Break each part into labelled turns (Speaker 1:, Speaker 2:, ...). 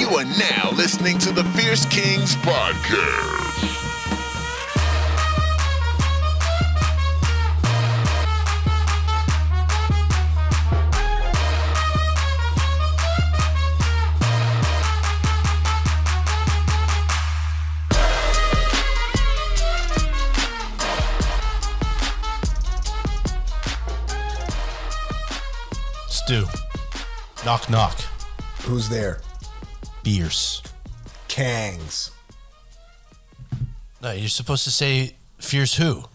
Speaker 1: You are now listening to the Fierce Kingz podcast.
Speaker 2: Stu, knock knock.
Speaker 3: Who's there?
Speaker 2: Fierce
Speaker 3: Kingz.
Speaker 2: No, you're supposed to say Fierce who?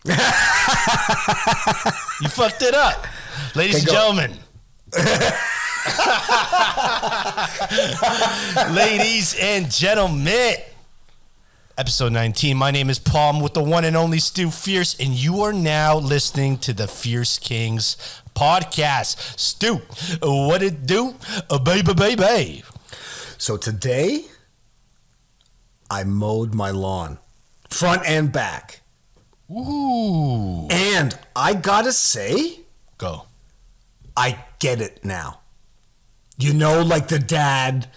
Speaker 2: You fucked it up. Ladies and gentlemen. Ladies and gentlemen. Episode 19. My name is Palm with the one and only Stu Fierce, and you are now listening to the Fierce Kingz podcast. Stu, what it do? Baby.
Speaker 3: So today, I mowed my lawn, front and back.
Speaker 2: Ooh.
Speaker 3: And I gotta say,
Speaker 2: Go.
Speaker 3: I get it now. You know, like the dad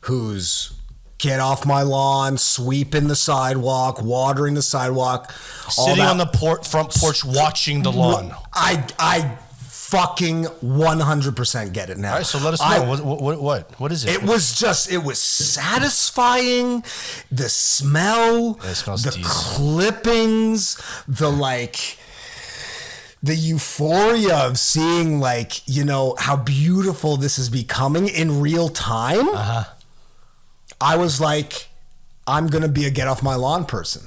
Speaker 3: who's get off my lawn, sweeping the sidewalk, watering the sidewalk.
Speaker 2: Sitting on the front porch watching the lawn.
Speaker 3: I fucking 100% get it now.
Speaker 2: All right, so let us know. What is it?
Speaker 3: It was satisfying. The smell,
Speaker 2: Yeah, it smells
Speaker 3: the
Speaker 2: decent.
Speaker 3: clippings, the euphoria of seeing, how beautiful this is becoming in real time.
Speaker 2: Uh-huh.
Speaker 3: I was like, I'm going to be a get off my lawn person.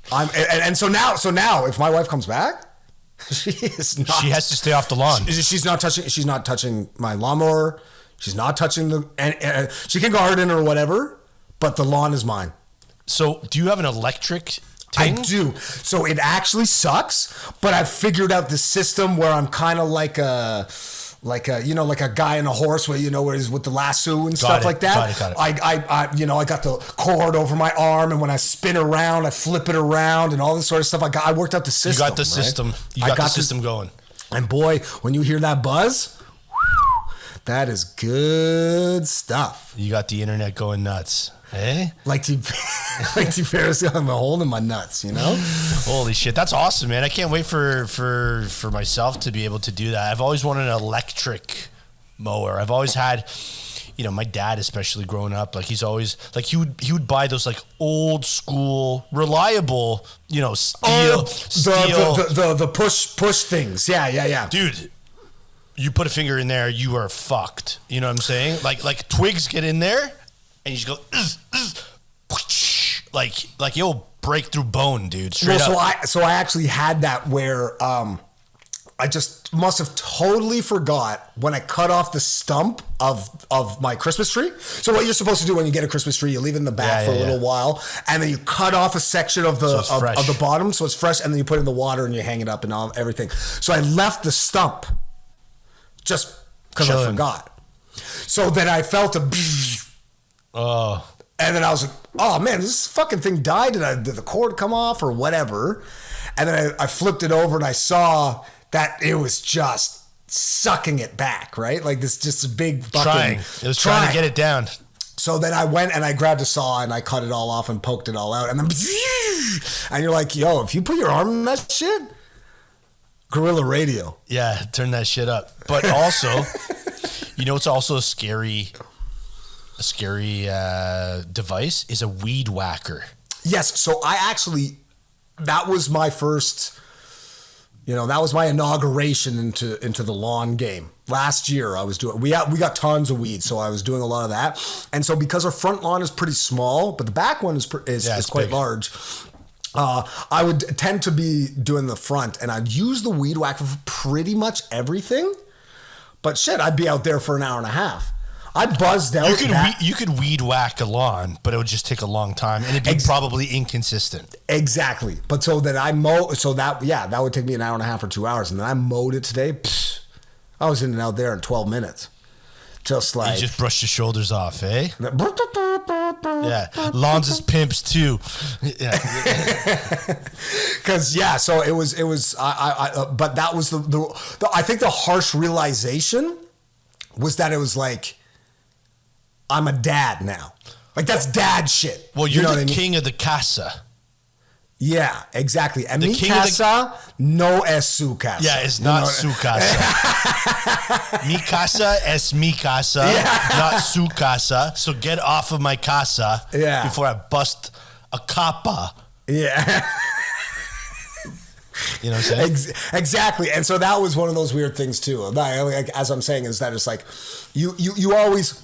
Speaker 3: So now if my wife comes back, she
Speaker 2: has to stay off the lawn.
Speaker 3: She's not touching my lawnmower. She's not touching she can garden or whatever, but the lawn is mine.
Speaker 2: So do you have an electric
Speaker 3: I
Speaker 2: ting?
Speaker 3: do. So it actually sucks, but I've figured out the system where I'm kind of like a guy and a horse where he's with the lasso and stuff like that.
Speaker 2: Got it.
Speaker 3: I got the cord over my arm, and when I spin around, I flip it around and all this sort of stuff. I worked out the system.
Speaker 2: You got the system. You got the system going.
Speaker 3: And boy, when you hear that buzz, that is good stuff.
Speaker 2: You got the internet going nuts. Eh?
Speaker 3: Like Ferris, I'm holding my nuts,
Speaker 2: Holy shit, that's awesome, man. I can't wait for myself to be able to do that. I've always wanted an electric mower. I've always had, my dad, especially growing up, he's always he would buy those old school, reliable, steel.
Speaker 3: The push things. Yeah.
Speaker 2: Dude, you put a finger in there, you are fucked. You know what I'm saying? Like twigs get in there, and you just go, like you'll break through bone, dude. Straight up.
Speaker 3: So I actually had that where I just must have totally forgot when I cut off the stump of my Christmas tree. So what you're supposed to do when you get a Christmas tree, you leave it in the back for a little while, and then you cut off a section of the of the bottom so it's fresh, and then you put it in the water and you hang it up and everything. So I left the stump just because I forgot. So then I felt a and then I was like, oh man, this fucking thing died. Did the cord come off or whatever? And then I flipped it over and I saw that it was just sucking it back, right? Like this just a big fucking...
Speaker 2: It was trying to get it down.
Speaker 3: So then I went and I grabbed a saw and I cut it all off and poked it all out. And then... And you're like, yo, if you put your arm in that shit, guerrilla radio.
Speaker 2: Yeah, turn that shit up. But also, it's also a scary device is a weed whacker.
Speaker 3: Yes, so that was my first, that was my inauguration into the lawn game. Last year I was doing, we got tons of weeds, so I was doing a lot of that. And so because our front lawn is pretty small, but the back one is quite big. Large, I would tend to be doing the front, and I'd use the weed whacker for pretty much everything. But shit, I'd be out there for an hour and a half. I buzzed out.
Speaker 2: You could weed whack a lawn, but it would just take a long time, and it'd be probably inconsistent.
Speaker 3: Exactly. But so that that would take me an hour and a half or 2 hours, and then I mowed it today. I was in and out there in 12 minutes. Just like...
Speaker 2: You just brushed your shoulders off, eh? Yeah. Lawns is pimps, too. Yeah.
Speaker 3: Because, so it was... but that was the... I think the harsh realization was that it was like... I'm a dad now. Like, that's dad shit.
Speaker 2: Well, you're the king of the casa.
Speaker 3: Yeah, exactly. And
Speaker 2: the
Speaker 3: mi casa no es su casa.
Speaker 2: Yeah, it's not su casa. Mi casa es mi casa, not su casa. So get off of my casa before I bust a capa.
Speaker 3: Yeah.
Speaker 2: You know what I'm saying?
Speaker 3: Exactly. And so that was one of those weird things too. Like, as I'm saying, is that it's like you always,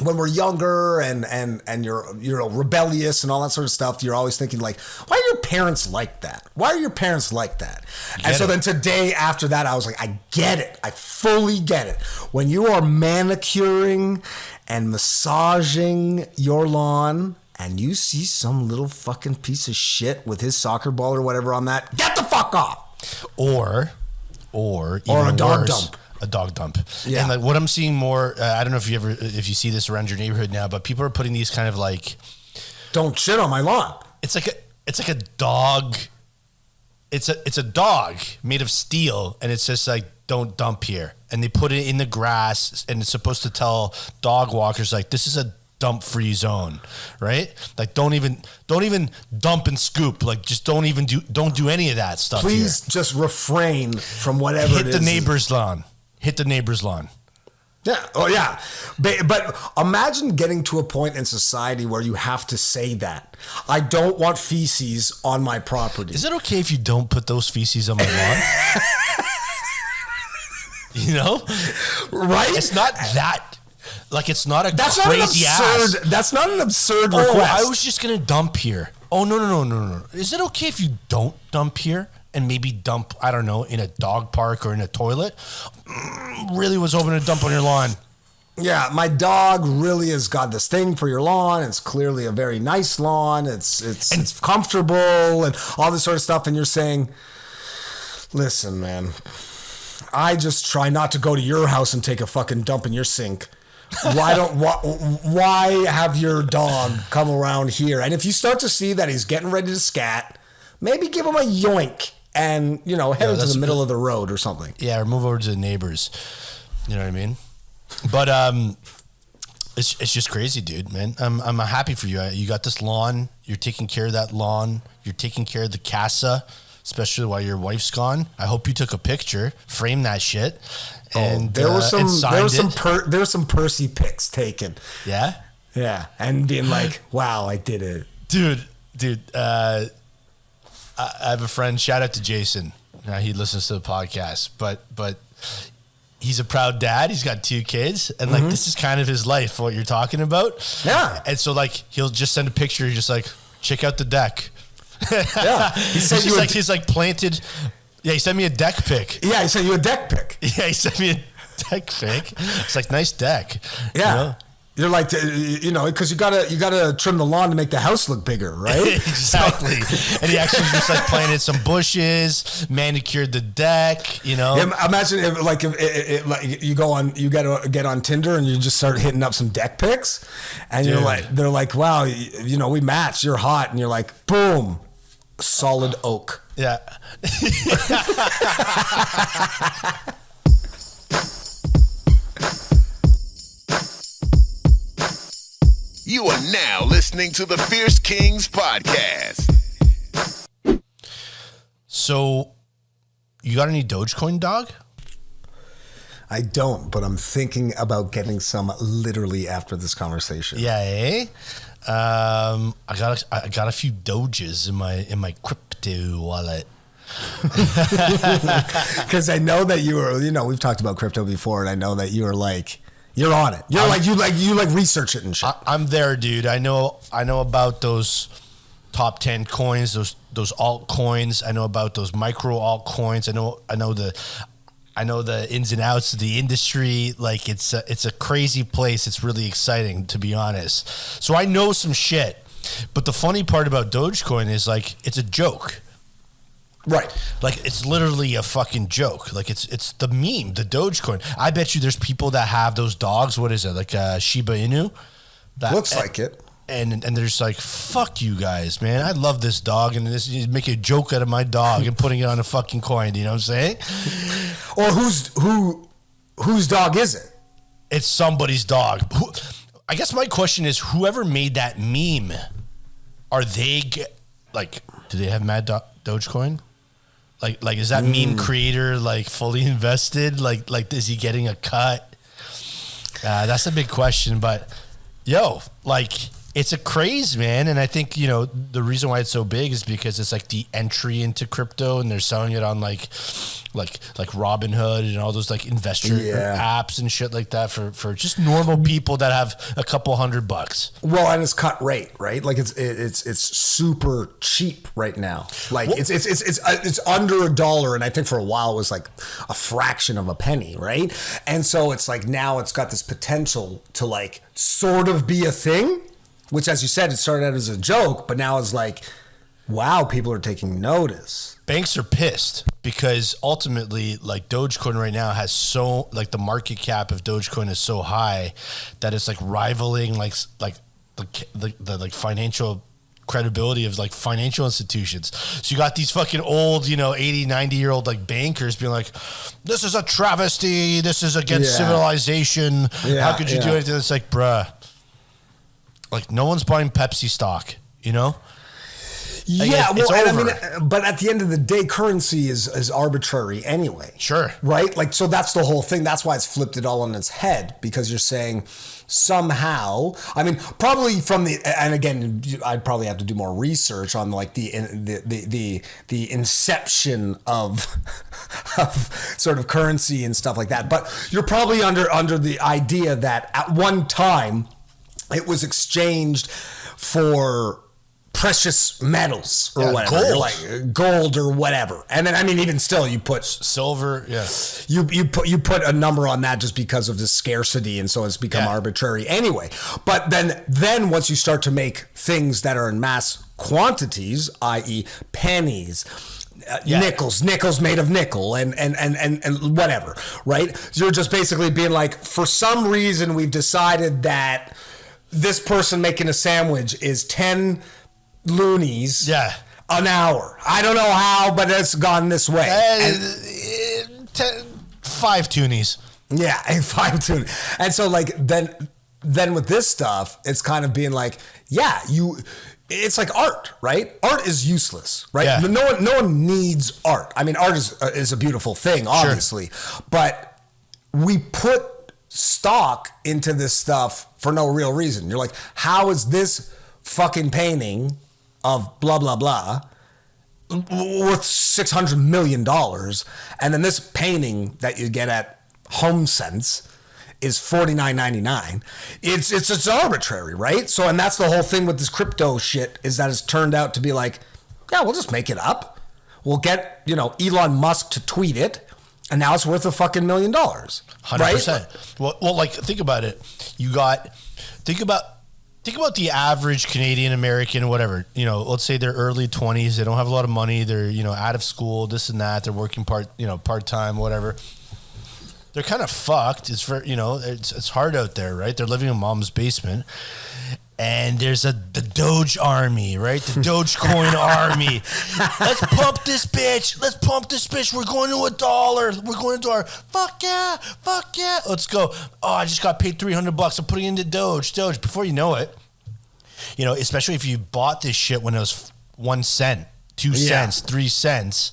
Speaker 3: when we're younger and you're rebellious and all that sort of stuff, you're always thinking like, why are your parents like that? Why are your parents like that? And so then today after that, I was like, I get it. I fully get it. When you are manicuring and massaging your lawn and you see some little fucking piece of shit with his soccer ball or whatever on that, get the fuck off.
Speaker 2: Or even
Speaker 3: a dog
Speaker 2: worse,
Speaker 3: dump.
Speaker 2: A dog dump.
Speaker 3: Yeah.
Speaker 2: And like what I'm seeing more, I don't know if you see this around your neighborhood now, but people are putting these kind of like,
Speaker 3: don't shit on my lawn.
Speaker 2: It's like a dog. It's a dog made of steel, and it's just like, don't dump here. And they put it in the grass, and it's supposed to tell dog walkers like, this is a dump free zone, right? Like don't even dump and scoop. Like just don't do any of that stuff.
Speaker 3: Please just refrain from whatever it is.
Speaker 2: Hit the neighbor's lawn. Hit the neighbor's lawn.
Speaker 3: Yeah. Oh, yeah. But imagine getting to a point in society where you have to say that. I don't want feces on my property.
Speaker 2: Is it okay if you don't put those feces on my lawn? You know? Right? It's not that. Like, it's not a crazy ass.
Speaker 3: That's not an absurd request.
Speaker 2: I was just going to dump here. Oh, no. Is it okay if you don't dump here? And maybe dump, I don't know, in a dog park or in a toilet. Really was hoping to dump on your lawn.
Speaker 3: Yeah, my dog really has got this thing for your lawn. It's clearly a very nice lawn. It's comfortable and all this sort of stuff. And you're saying, listen, man, I just try not to go to your house and take a fucking dump in your sink. Why have your dog come around here? And if you start to see that he's getting ready to scat, maybe give him a yoink. And, head into the middle of the road or something. Yeah,
Speaker 2: or move over to the neighbors. You know what I mean? But it's just crazy, dude, man. I'm happy for you. You got this lawn. You're taking care of that lawn. You're taking care of the casa, especially while your wife's gone. I hope you took a picture, frame that shit. And
Speaker 3: there were some Percy pics taken.
Speaker 2: Yeah?
Speaker 3: Yeah. And being like, wow, I did it.
Speaker 2: Dude, I have a friend, shout out to Jason. Now he listens to the podcast, but he's a proud dad. He's got 2 kids, and like this is kind of his life. What you're talking about,
Speaker 3: yeah.
Speaker 2: And so like he'll just send a picture, just like check out the deck.
Speaker 3: Yeah, he said
Speaker 2: he's like planted. Yeah, he sent me a deck pic.
Speaker 3: Yeah, he sent you a deck pic.
Speaker 2: Yeah, he sent me a deck pic. It's like nice deck.
Speaker 3: Yeah. You're like, because you gotta trim the lawn to make the house look bigger, right?
Speaker 2: Exactly. And he actually just like planted some bushes, manicured the deck. Yeah,
Speaker 3: imagine if you get on Tinder and you just start hitting up some deck pics, and they're like, wow, we match. You're hot, and you're like, boom, solid oak.
Speaker 2: Yeah.
Speaker 1: You are now listening to the Fierce Kingz podcast.
Speaker 2: So, you got any Dogecoin, dog?
Speaker 3: I don't, but I'm thinking about getting some literally after this conversation.
Speaker 2: Yeah, eh? I got a few Doges in my crypto wallet.
Speaker 3: Because I know that you were, we've talked about crypto before, and I know that you were like, you're on it. You research it and shit.
Speaker 2: I'm there, dude. I know about those top 10 coins, those altcoins. I know about those micro altcoins. I know the ins and outs of the industry. Like it's a crazy place. It's really exciting, to be honest. So I know some shit. But the funny part about Dogecoin is like it's a joke.
Speaker 3: Right.
Speaker 2: Like it's literally a fucking joke. Like it's the meme, the Dogecoin. I bet you there's people that have those dogs. What is it? Like Shiba Inu?
Speaker 3: Looks like it.
Speaker 2: And they're just like, fuck you guys, man. I love this dog, and this you make a joke out of my dog and putting it on a fucking coin. You know what I'm saying?
Speaker 3: Or whose dog is it?
Speaker 2: It's somebody's dog. I guess my question is, whoever made that meme, are they do they have Mad Dogecoin? Like is that meme creator like fully invested? Like is he getting a cut? That's a big question, but it's a craze, man. And I think, the reason why it's so big is because it's like the entry into crypto, and they're selling it on like Robinhood and all those like investor apps and shit like that for just normal people that have a couple $100.
Speaker 3: Well, and it's cut rate, right? Like it's super cheap right now. Like it's under $1, and I think for a while it was like a fraction of a penny, right? And so it's like now it's got this potential to like sort of be a thing. Which, as you said, it started out as a joke, but now it's like, wow, people are taking notice.
Speaker 2: Banks are pissed because ultimately, like, Dogecoin right now has the market cap of Dogecoin is so high that it's like rivaling the financial credibility of like financial institutions. So you got these fucking old, 80, 90-year-old like bankers being like, this is a travesty. This is against civilization. How could you do anything? It's like, bruh. Like, no one's buying Pepsi stock,
Speaker 3: Yeah, but at the end of the day, currency is arbitrary anyway.
Speaker 2: Sure.
Speaker 3: Right? Like, so that's the whole thing. That's why it's flipped it all on its head, because you're saying somehow, probably and again, I'd probably have to do more research on like the inception of sort of currency and stuff like that. But you're probably under the idea that at one time, it was exchanged for precious metals or whatever,
Speaker 2: gold.
Speaker 3: like gold or whatever. And then, even still, you put
Speaker 2: silver. Yeah,
Speaker 3: you put a number on that just because of the scarcity, and so it's become arbitrary anyway. But then once you start to make things that are in mass quantities, i.e., pennies. Nickels made of nickel and whatever, right? You're just basically being like, for some reason, we've decided that this person making a sandwich is 10 loonies an hour. I don't know how, but it's gone this way.
Speaker 2: 5 toonies.
Speaker 3: Yeah, 5 toonies. And so like then with this stuff, it's kind of being like, it's like art, right? Art is useless, right?
Speaker 2: Yeah.
Speaker 3: No one needs art. Art is a beautiful thing, obviously, but we put stock into this stuff for no real reason. You're like, how is this fucking painting of blah blah blah worth $600 million, and then this painting that you get at HomeSense is $49.99? It's arbitrary, right? So, and that's the whole thing with this crypto shit, is that it's turned out to be like, we'll just make it up. We'll get Elon Musk to tweet it, and now it's worth a fucking $1 million.
Speaker 2: 100%. Right? Well, like, think about it. Think about the average Canadian American, whatever. Let's say they're early 20s. They don't have a lot of money. They're out of school, this and that. They're working part time, whatever. They're kind of fucked. It's it's hard out there, right? They're living in mom's basement. And there's the Doge army, right? The Dogecoin army. Let's pump this bitch. We're going to $1. We're going to $1. Fuck yeah. Let's go. Oh, I just got paid $300. I'm putting it into Doge. Before you know it, especially if you bought this shit when it was 1 cent, 2 cents, 3 cents,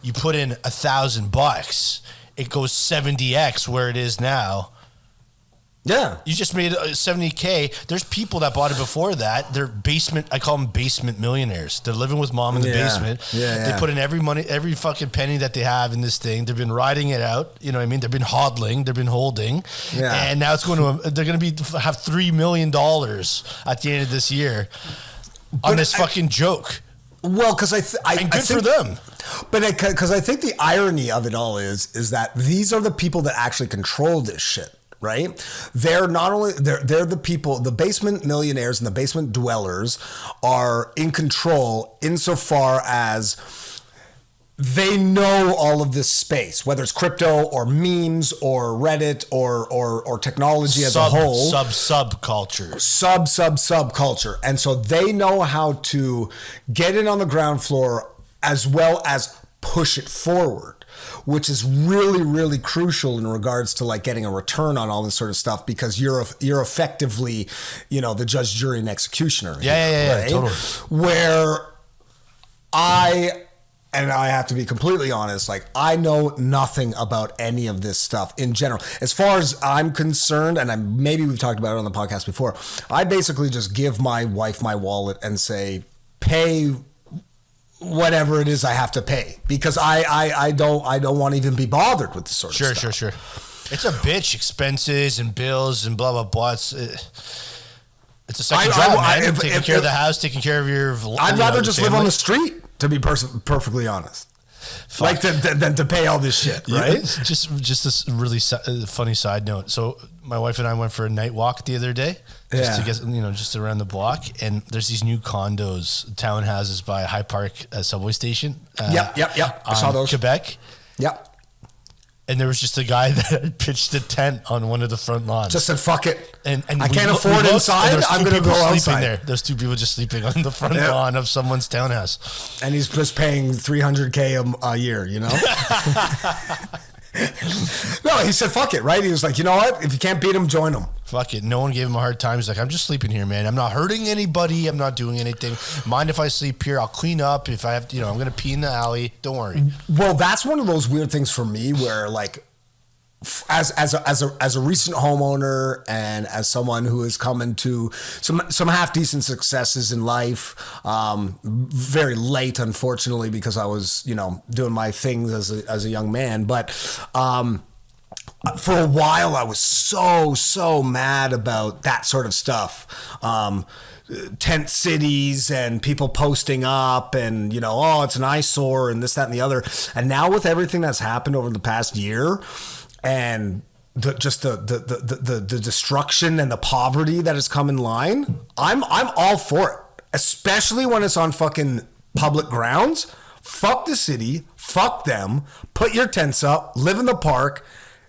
Speaker 2: you put in $1,000. It goes 70x where it is now.
Speaker 3: Yeah.
Speaker 2: You just made $70K. There's people that bought it before that. They're I call them basement millionaires. They're living with mom in the basement.
Speaker 3: Yeah.
Speaker 2: They put in every fucking penny that they have in this thing. They've been riding it out. You know what I mean? They've been hodling. They've been holding. Yeah. And now they're going to have $3 million at the end of this year on this fucking joke.
Speaker 3: Well, because I
Speaker 2: think
Speaker 3: for
Speaker 2: them.
Speaker 3: But because I think the irony of it all is that these are the people that actually control this shit. Right? They're not only they're the people, the basement millionaires and the basement dwellers are in control insofar as they know all of this space, whether it's crypto or memes or Reddit or technology as a whole.
Speaker 2: Subculture.
Speaker 3: Subculture. And so they know how to get in on the ground floor as well as push it forward. which is really, really crucial in regards to like getting a return on all this sort of stuff, because you're effectively, the judge, jury, and executioner.
Speaker 2: Yeah,
Speaker 3: right?
Speaker 2: Totally.
Speaker 3: Where I have to be completely honest, like I know nothing about any of this stuff in general. As far as I'm concerned, and maybe we've talked about it on the podcast before, I basically just give my wife my wallet and say, pay whatever it is I have to pay, because I don't want to even be bothered with this sort of stuff.
Speaker 2: Sure. It's a bitch, expenses and bills and blah, blah, blah. It's a second job, man. Taking care of the house, taking care of your
Speaker 3: I'd rather just live on the street, to be perfectly honest. Fuck. Like than to pay all this shit, right?
Speaker 2: Yeah, just this really funny side note. So my wife and I went for a night walk the other day, just to get just around the block, and there's these new condos, townhouses by High Park subway station.
Speaker 3: Yep. I saw those.
Speaker 2: Quebec.
Speaker 3: Yep.
Speaker 2: And there was just a guy that had pitched a tent on one of the front lawns.
Speaker 3: Just said, fuck it.
Speaker 2: And
Speaker 3: I can't afford inside. I'm going to go outside.
Speaker 2: There. There's two people just sleeping on the front lawn of someone's townhouse.
Speaker 3: And he's just paying $300K a year, No, he said, fuck it, right? He was like, you know what? If you can't beat him, join him.
Speaker 2: Fuck it. No one gave him a hard time. He's like, I'm just sleeping here, man. I'm not hurting anybody. I'm not doing anything. Mind if I sleep here? I'll clean up. If I have to, I'm going to pee in the alley. Don't worry.
Speaker 3: Well, that's one of those weird things for me where, like, as a recent homeowner and as someone who has come into some half decent successes in life, very late, unfortunately, because I was doing my things as a young man, but for a while I was so mad about that sort of stuff. Tent cities and people posting up and it's an eyesore and this, that, and the other. And now with everything that's happened over the past year, and the destruction and the poverty that has come in line, I'm all for it, especially when it's on fucking public grounds. Fuck the city, fuck them. Put your tents up, live in the park.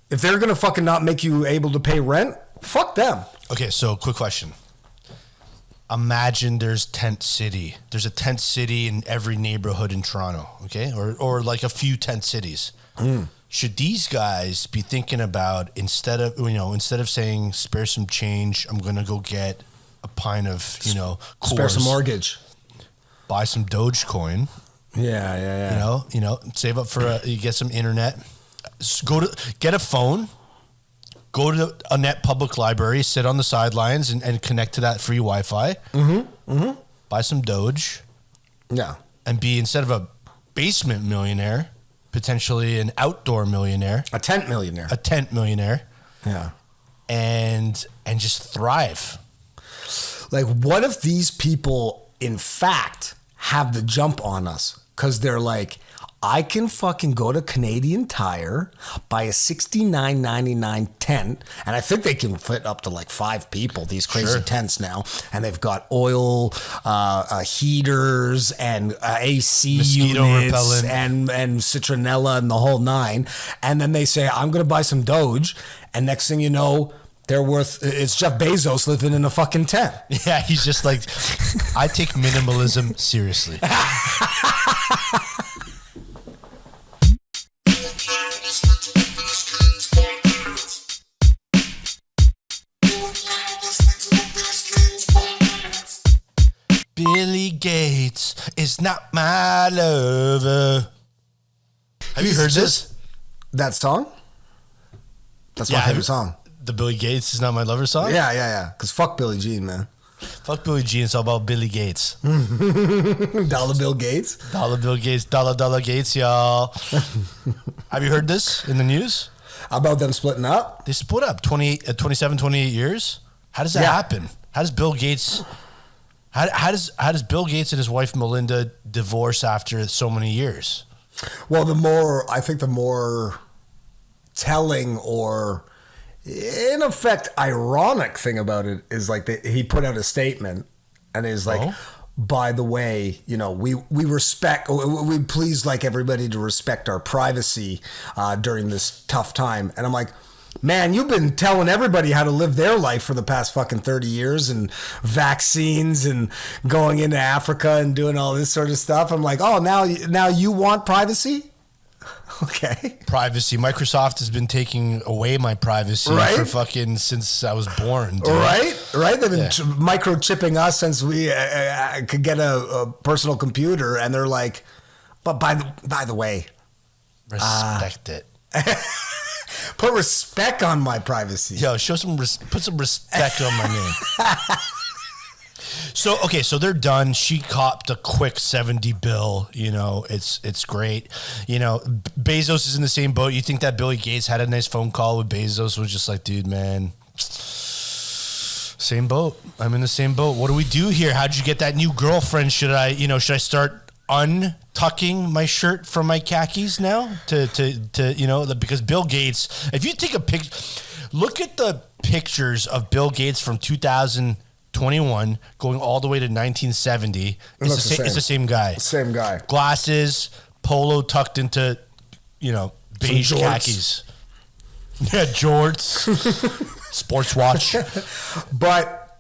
Speaker 3: If they're gonna fucking not make you able to pay rent, fuck them.
Speaker 2: Okay, so quick question. Imagine there's tent city. There's a tent city in every neighborhood in Toronto, okay, or like a few tent cities. Should these guys be thinking about, instead of saying spare some change, I'm gonna go get a pint of Coors,
Speaker 3: spare some mortgage,
Speaker 2: buy some Dogecoin, save up for you get some internet, get a phone, go to a net public library, sit on the sidelines and connect to that free Wi-Fi, buy some Doge, and be, instead of a basement millionaire, potentially an outdoor millionaire,
Speaker 3: a tent millionaire,
Speaker 2: and just thrive.
Speaker 3: Like, what if these people in fact have the jump on us, because they're like, I can fucking go to Canadian Tire, buy a $69.99 tent, and I think they can fit up to like 5 people, these crazy tents now, and they've got oil heaters and AC
Speaker 2: mosquito
Speaker 3: units
Speaker 2: repellent
Speaker 3: and citronella and the whole nine, and then they say, I'm gonna buy some Doge, and next thing you know, it's Jeff Bezos living in a fucking tent.
Speaker 2: Yeah, he's just like, I take minimalism seriously. Billy Gates is not my lover. Have you heard this?
Speaker 3: That song? That's my favorite song.
Speaker 2: The Billy Gates is not my lover song?
Speaker 3: Yeah. Because fuck Billie Jean, man.
Speaker 2: Fuck Billie Jean. It's all about Billy Gates.
Speaker 3: Dollar Bill Gates?
Speaker 2: Dollar Bill Gates. Dollar Gates, y'all. Have you heard this in the news?
Speaker 3: About them splitting up?
Speaker 2: They split up 27, 28 years. How does that happen? How does Bill Gates... How does Bill Gates and his wife Melinda divorce after so many years?
Speaker 3: Well, the more telling, or in effect ironic thing about it is like he put out a statement and is like, by the way, we respect, we please like everybody to respect our privacy during this tough time. And I'm like, man, you've been telling everybody how to live their life for the past fucking 30 years and vaccines and going into Africa and doing all this sort of stuff. I'm like, oh, now you want privacy? Okay.
Speaker 2: Privacy. Microsoft has been taking away my privacy for fucking since I was born. Dude.
Speaker 3: Right. They've been microchipping us since we could get a personal computer, and they're like, but by the way,
Speaker 2: respect it.
Speaker 3: Put respect on my privacy.
Speaker 2: Yo, put some respect on my name. So they're done. She copped a quick 70 bill. You know, it's great. You know, Bezos is in the same boat. You think that Billy Gates had a nice phone call with Bezos? Was just like, dude, man, same boat. I'm in the same boat. What do we do here? How'd you get that new girlfriend? Should I start untucking my shirt from my khakis now to because Bill Gates, if you take a pic, look at the pictures of Bill Gates from 2021 going all the way to 1970. It's the same guy.
Speaker 3: Same guy.
Speaker 2: Glasses, polo tucked into, beige khakis. Yeah, jorts, sports watch.
Speaker 3: But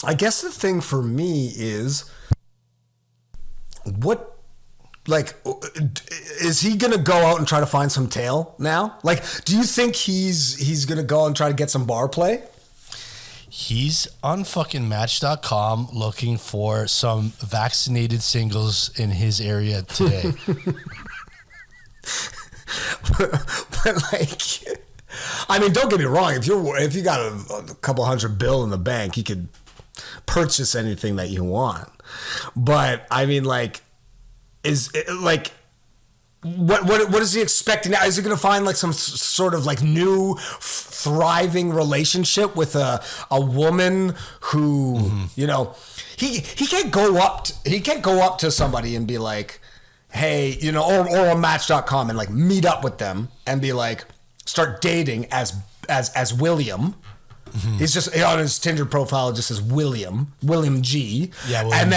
Speaker 3: I guess the thing for me is, is he gonna go out and try to find some tail now? Like, do you think he's gonna go and try to get some bar play?
Speaker 2: He's on fucking Match.com looking for some vaccinated singles in his area today.
Speaker 3: but I mean, don't get me wrong. If you got a couple $100 billion in the bank, you could purchase anything that you want. But I mean, what is he expecting now? Is he going to find some sort of new thriving relationship with a woman who he can't go up to somebody and be like, hey, or on Match.com and meet up with them and be like, start dating as William. Mm-hmm. He's just on his Tinder profile. It just says William G. Yeah, William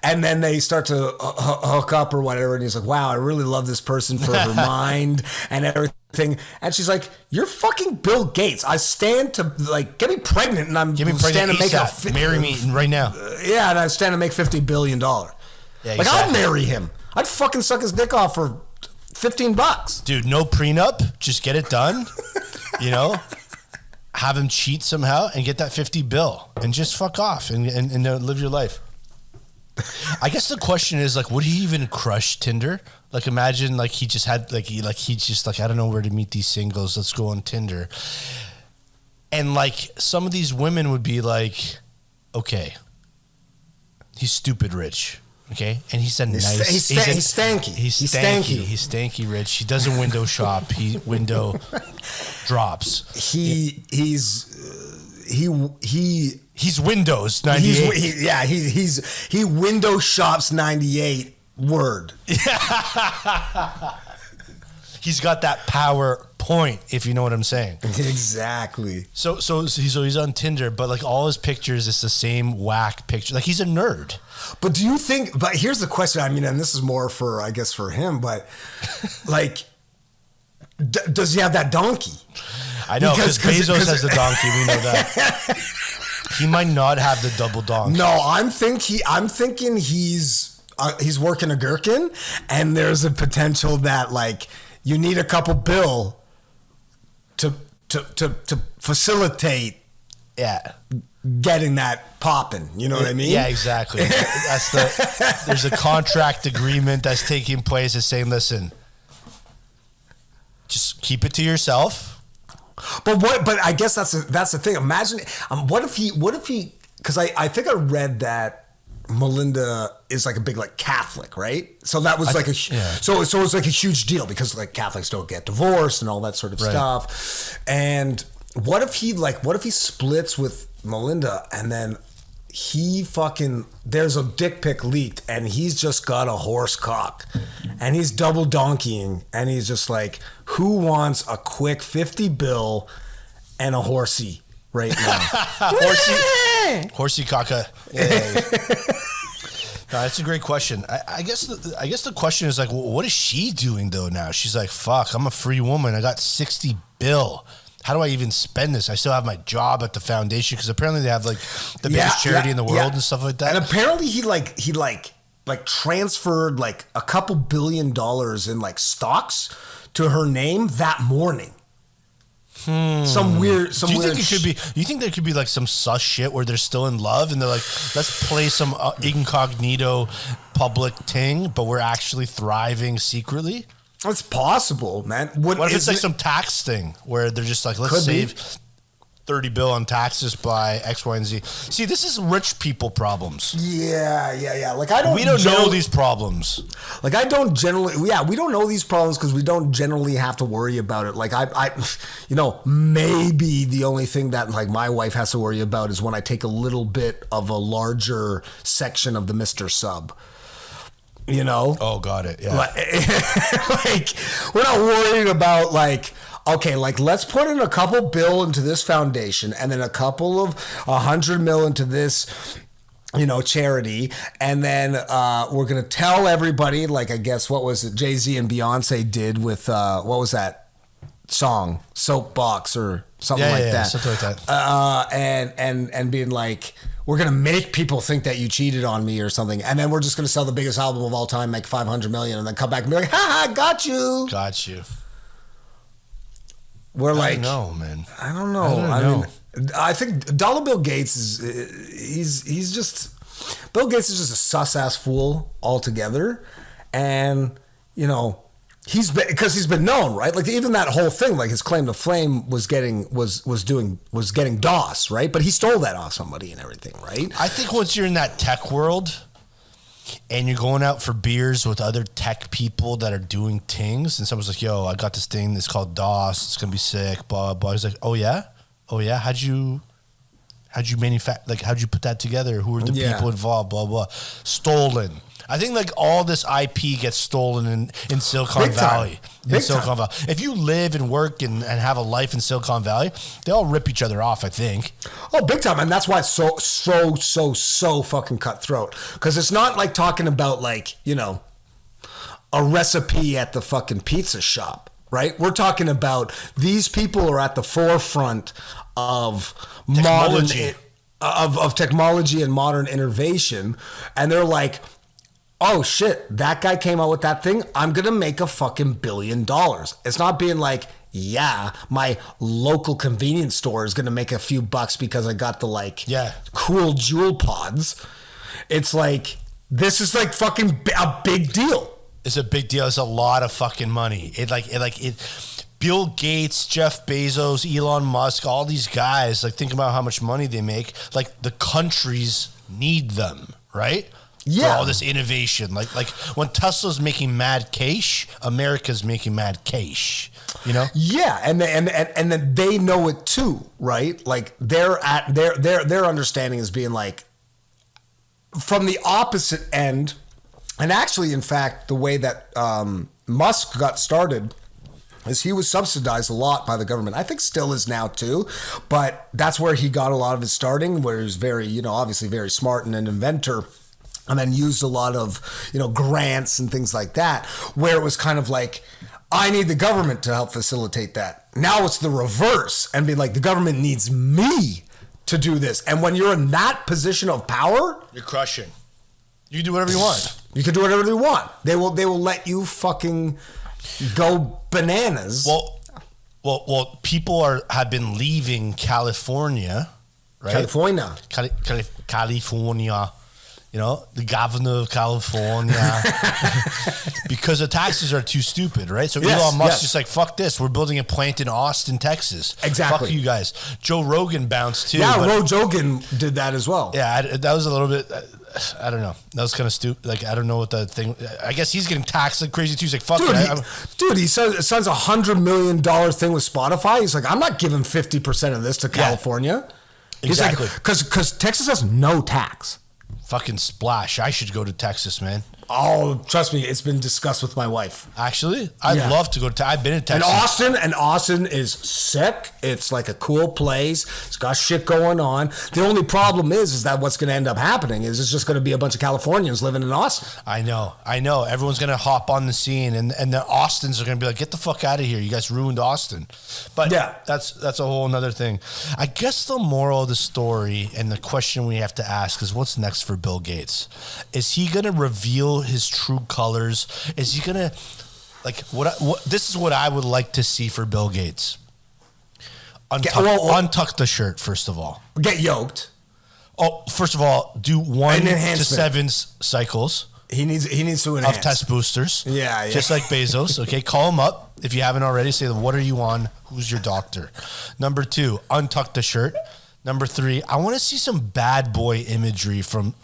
Speaker 3: and then they start to hook up or whatever. And he's like, "Wow, I really love this person for her mind and everything." And she's like, "You're fucking Bill Gates. I stand to get me pregnant, and I'm stand to make
Speaker 2: marry me right now."
Speaker 3: Yeah, and I stand to make $50 billion. Yeah, exactly. I'd marry him. I'd fucking suck his dick off for $15.
Speaker 2: Dude, no prenup. Just get it done. Have him cheat somehow and get that 50 bill and just fuck off and live your life. I guess the question is would he even crush Tinder? Imagine he just had he just I don't know where to meet these singles. Let's go on Tinder. And some of these women would be like, okay, he's stupid rich. Okay, and he's a nice.
Speaker 3: He's stanky.
Speaker 2: He's stanky. He's stanky rich. He doesn't window shop. He window drops.
Speaker 3: He's
Speaker 2: Windows 98.
Speaker 3: He window shops 98. Word.
Speaker 2: He's got that power point, if you know what I'm saying.
Speaker 3: Exactly.
Speaker 2: So he's on Tinder, but all his pictures is the same whack picture. He's a nerd.
Speaker 3: But do you think? But here's the question. I mean, and this is more for him. But does he have that donkey?
Speaker 2: I know because Bezos has the donkey. We know that. He might not have the double donkey.
Speaker 3: No, I'm thinking he's working a gherkin, and there's a potential that you need a couple bill to facilitate.
Speaker 2: Yeah.
Speaker 3: Getting that popping, you know what I mean?
Speaker 2: Yeah, exactly. There's a contract agreement that's taking place that's saying, listen, just keep it to yourself.
Speaker 3: But I guess that's the thing. Imagine what if he because I think I read that Melinda is a big Catholic, right? So that was so it's a huge deal because Catholics don't get divorced and all that sort of stuff. And what if he splits with Melinda and then there's a dick pic leaked and he's just got a horse cock and he's double donkeying and he's just who wants a quick 50 bill and a horsey right now?
Speaker 2: Horsey caca. Yeah. No, that's a great question. I guess the question is what is she doing though now? She's fuck, I'm a free woman. I got 60 bill. How do I even spend this? I still have my job at the foundation because apparently they have the biggest charity in the world and stuff like that.
Speaker 3: And apparently he like transferred like a couple $1 billion in like stocks to her name that morning. Some weird.
Speaker 2: Do you think it could be? You think there could be like some sus shit where they're still in love and they're like, let's play some incognito public thing, but we're actually thriving secretly?
Speaker 3: It's possible, man.
Speaker 2: What if it's like some tax thing where they're just like, let's save 30 bill on taxes by X, Y, and Z. See, this is rich people problems.
Speaker 3: Yeah. Like
Speaker 2: we don't know these problems.
Speaker 3: Like I don't generally, we don't know these problems because we don't generally have to worry about it. Like I, maybe the only thing that like my wife has to worry about is when I take a little bit of a larger section of the Mr. Sub.
Speaker 2: Oh, got it. Yeah.
Speaker 3: Like we're not worrying about like, okay, like let's put in a couple bill into this foundation and then a couple of 100 mil into this, charity. And then we're going to tell everybody, like, I guess, what was it Jay-Z and Beyonce did with, what was that song? Soapbox or something like that.
Speaker 2: Something like that.
Speaker 3: And being like, we're going to make people think that you cheated on me or something. And then we're just going to sell the biggest album of all time, make 500 million, and then come back and be like, got you. We're like,
Speaker 2: I don't know, man.
Speaker 3: I don't know. I mean, I think Dollar Bill Gates he's just, Bill Gates is just a sus ass fool altogether. And, because he's been known, right? Like even that whole thing, like his claim to fame was getting DOS, right? But he stole that off somebody and everything, right?
Speaker 2: I think once you're in that tech world and you're going out for beers with other tech people that are doing things, and someone's like, yo, I got this thing that's called DOS, it's gonna be sick, blah blah. He's like, oh yeah, how'd you manufacture, like how'd you put that together, who are the people involved, blah blah. Stolen. I think like all this IP gets stolen in Silicon Valley. Silicon Valley. If you live and work and have a life in Silicon Valley, they all rip each other off, I think.
Speaker 3: Oh, big time. And that's why it's so fucking cutthroat. Because it's not like talking about like, a recipe at the fucking pizza shop, right? We're talking about these people are at the forefront of technology. Of technology and modern innovation. And they're like, oh shit, that guy came out with that thing. I'm going to make a fucking $1 billion. It's not being like, yeah, my local convenience store is going to make a few bucks because I got the cool jewel pods. It's like, this is like fucking a big deal.
Speaker 2: It's a big deal. It's a lot of fucking money. Bill Gates, Jeff Bezos, Elon Musk, all these guys, like think about how much money they make. Like the countries need them, right? Yeah. For all this innovation. Like when Tesla's making mad cash, America's making mad cash.
Speaker 3: Yeah, and then they know it too, right? Like their understanding is being like from the opposite end. And actually, in fact, the way that Musk got started is he was subsidized a lot by the government. I think still is now too, but that's where he got a lot of his starting, where he was very, obviously very smart and an inventor. And then used a lot of, grants and things like that, where it was kind of like, I need the government to help facilitate that. Now it's the reverse and be like, the government needs me to do this. And when you're in that position of power,
Speaker 2: you're crushing. You can do whatever you want.
Speaker 3: You can do whatever you want. They will let you fucking go bananas.
Speaker 2: Well, people have been leaving California, right? California. The governor of California, because the taxes are too stupid, right? So Elon Musk's just like, fuck this. We're building a plant in Austin, Texas.
Speaker 3: Exactly.
Speaker 2: Fuck you guys. Joe Rogan bounced too.
Speaker 3: Yeah, Rogan did that as well.
Speaker 2: Yeah, that was a little bit, I don't know. That was kind of stupid. Like, I don't know what the thing, I guess he's getting taxed like crazy too. He's like, fuck
Speaker 3: it. He signs a $100 million thing with Spotify. He's like, I'm not giving 50% of this to California.
Speaker 2: Exactly.
Speaker 3: He's like, because Texas has no tax.
Speaker 2: Fucking splash. I should go to Texas, man.
Speaker 3: Oh, trust me, it's been discussed with my wife.
Speaker 2: Actually, I'd love to go to. I've been in Texas.
Speaker 3: And Austin is sick. It's like a cool place. It's got shit going on. The only problem is that what's going to end up happening is it's just going to be a bunch of Californians living in Austin.
Speaker 2: I know. Everyone's going to hop on the scene, and the Austins are going to be like, "Get the fuck out of here! You guys ruined Austin." But yeah, that's a whole another thing. I guess the moral of the story and the question we have to ask is, what's next for Bill Gates? Is he going to reveal his true colors? Is he gonna what this is what I would like to see for Bill Gates. Untuck the shirt, first of all.
Speaker 3: Get yoked.
Speaker 2: Oh, first of all, do 1 to 7 cycles.
Speaker 3: He needs to enhance.
Speaker 2: Of test boosters.
Speaker 3: Yeah.
Speaker 2: Just like Bezos. Okay, call him up if you haven't already. Say, what are you on? Who's your doctor? Number 2, untuck the shirt. Number 3, I want to see some bad boy imagery from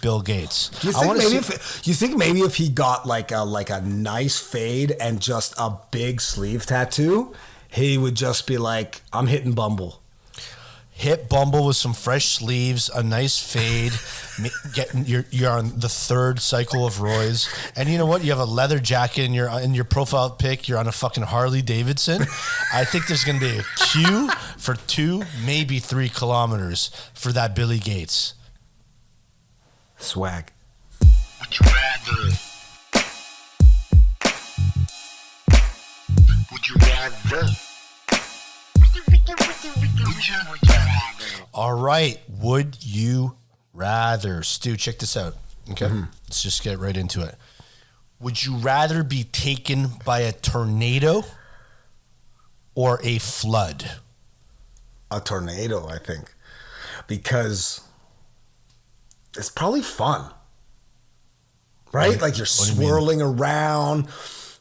Speaker 2: Bill Gates.
Speaker 3: Do you think maybe if he got like a nice fade and just a big sleeve tattoo, he would just be like, I'm hitting Bumble.
Speaker 2: Hit Bumble with some fresh sleeves, a nice fade. You're on the 3rd cycle of Roy's, and you know what? You have a leather jacket in your profile pic. You're on a fucking Harley Davidson. I think there's gonna be a queue for 2, maybe 3 kilometers for that Billy Gates
Speaker 3: swag.
Speaker 1: Would you rather? Would you rather?
Speaker 2: All right. Would you rather? Stu, check this out. Okay. Let's just get right into it. Would you rather be taken by a tornado or a flood?
Speaker 3: A tornado, I think. Because it's probably fun. Right? Like you're swirling around.